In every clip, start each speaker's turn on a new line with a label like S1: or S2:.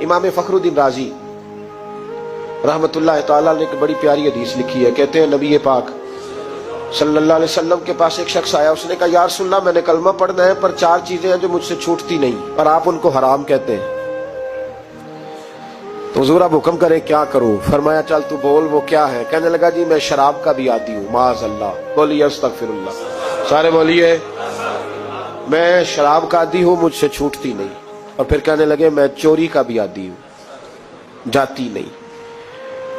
S1: इमाम फखरुद्दीन राजी रहमतुल्लाह ताला ने एक बड़ी प्यारी हदीस लिखी है। कहते हैं नबी पाक सल्लल्लाहु अलैहि वसल्लम के पास एक शख्स आया, उसने कहा या रसूलल्लाह मैंने कलमा पढ़ना है पर 4 चीजें हैं जो मुझसे छूटती नहीं और आप उनको हराम कहते हैं, तो हुजूर आप हुक्म करें क्या करूं। फरमाया चल तू बोल वो क्या है। कहने लगा जी मैं शराब का भी आदी हूं। माज़अल्लाह, बोलिए अस्तगफिरुल्लाह, सारे बोलिए मैं शराब का आदी हूं, मुझसे छूटती नहीं। और फिर कहने लगे मैं चोरी का भी आदी हूं, जाती नहीं।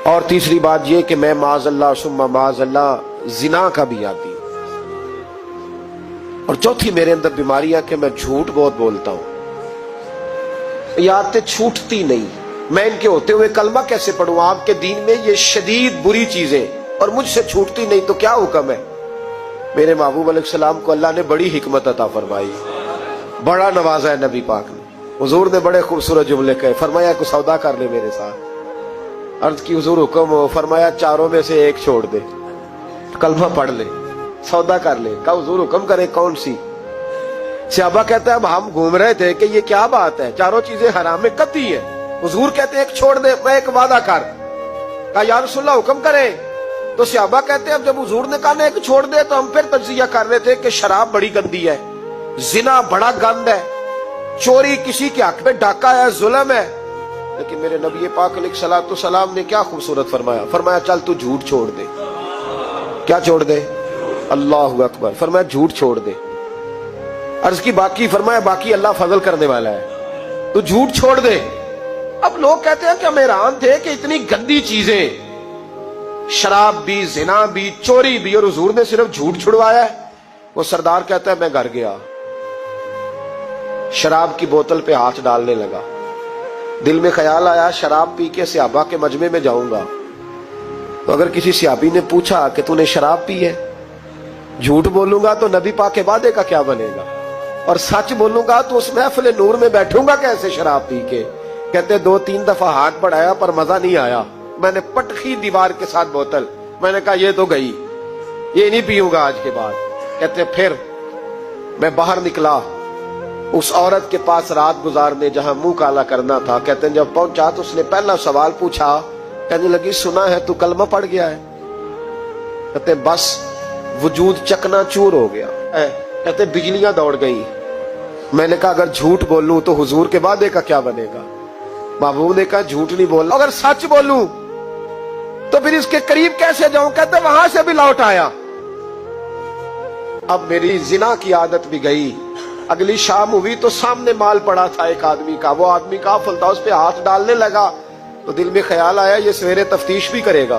S1: और तीसरी बात यह कि मैं माज़अल्लाह सुम्मा माज़अल्लाह जिना का भी आदी हूं। और चौथी मेरे अंदर बीमारियां कि मैं झूठ बहुत बोलता हूं, ये आदतें छूटती नहीं। मैं इनके होते हुए कलमा कैसे पढ़ूं? आपके दीन में ये शदीद बुरी चीजें और मुझसे छूटती नहीं, तो क्या हुक्म है? मेरे महबूब अलैहिस्सलाम को अल्लाह ने बड़ी हिकमत अता फरमाई, बड़ा नवाजा है नबी पाक ने। हुजूर ने बड़े खूबसूरत जुमले कहे। फरमाया को सौदा कर ले मेरे साथ। अर्ज की हुजूर हुक्म हो। फरमाया चारों में से एक छोड़ दे, कलमा पढ़ ले, सौदा कर ले। कहा हुजूर हुक्म करे कौन सी? सहाबा कहते हैं अब हम घूम रहे थे कि ये क्या बात है, चारों चीजें हराम में कतई है। हुजूर कहते एक छोड़ दे, मैं एक वादा कर। कहा या रसूलल्लाह हुक्म करे। तो सहाबा कहते हैं अब जब हुजूर ने कहा ना एक छोड़ दे, तो हम फिर तज्जिया कर रहे थे कि शराब बड़ी गंदी है, जिना बड़ा गंद है, चोरी किसी के हक में डाका है, जुल्म है। लेकिन मेरे नबी पाक अलैहिस्सलातु सलाम ने क्या खूबसूरत फरमाया। फरमाया चल तू झूठ छोड़ दे। क्या छोड़ दे? अल्लाहु अकबर। फरमाया झूठ छोड़ दे। अर्ज की बाकी? फरमाया बाकी अल्लाह फजल करने वाला है, तू झूठ छोड़ दे। अब लोग कहते हैं कि हम हैरान थे कि इतनी गंदी चीजें, शराब भी, जिना भी, चोरी भी, और हुजूर ने सिर्फ झूठ छुड़वाया है। वो सरदार कहता है मैं घर गया, शराब की बोतल पे हाथ डालने लगा। दिल में ख्याल आया शराब पी के सहाबा के मजमे में जाऊंगा, तो अगर किसी सहाबी ने पूछा कि तूने शराब पी है, झूठ बोलूंगा तो नबी पाक के वादे का क्या बनेगा, और सच बोलूंगा तो उस महफिल नूर में बैठूंगा कैसे शराब पी के। कहते 2-3 दफा हाथ बढ़ाया पर मजा नहीं आया। मैंने पटखी दीवार के साथ बोतल, मैंने कहा ये तो गई, ये नहीं पीऊंगा आज के बाद। कहते फिर मैं बाहर निकला उस औरत के पास रात गुजारने जहां मुंह काला करना था। कहते जब पहुंचा तो उसने पहला सवाल पूछा, कहने लगी सुना है तू कलमा पढ़ गया है? कहते बस वजूद चकनाचूर हो गया। कहते बिजलियां दौड़ गई। मैंने कहा अगर झूठ बोलूं तो हुजूर के वादे का क्या बनेगा? महबूब ने कहा झूठ नहीं बोलना, अगर सच बोलूं तो फिर इसके करीब कैसे जाऊं? कहते वहां से भी लौट आया। अब मेरी जिना की आदत भी गई। अगली शाम हुई तो सामने माल पड़ा था एक आदमी का, वो आदमी काफिल था, उस पे हाथ डालने लगा तो दिल में ख्याल आया ये सवेरे तफ्तीश भी करेगा।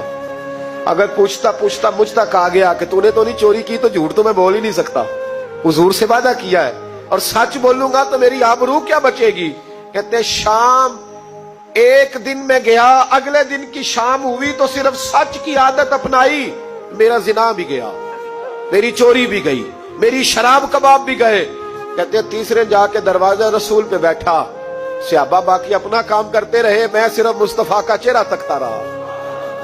S1: अगर पूछता पूछता मुझ तक आ गया कि तूने तो नहीं चोरी की, तो झूठ तो मैं बोल ही नहीं सकता, हुजूर से वादा किया है, और सच बोलूंगा तो मेरी आबरू क्या बचेगी। कहते शाम एक दिन में गया, अगले दिन की शाम हुई तो सिर्फ सच की आदत अपनाई, मेरा जिना भी गया, मेरी चोरी भी गई, मेरी शराब कबाब भी गए। कहते तीसरे जाके दरवाजा रसूल पे बैठा, सहाबा बाकी अपना काम करते रहे, मैं सिर्फ मुस्तफा का चेहरा तकता रहा,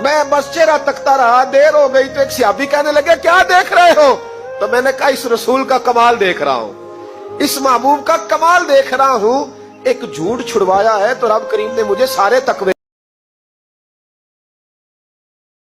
S1: मैं बस चेहरा तकता रहा। देर हो गई तो एक सहाबी कहने लगे क्या देख रहे हो? तो मैंने कहा इस रसूल का कमाल देख रहा हूं, इस महबूब का कमाल देख रहा हूं। एक झूठ छुड़वाया है तो रब करीम ने मुझे सारे तकवे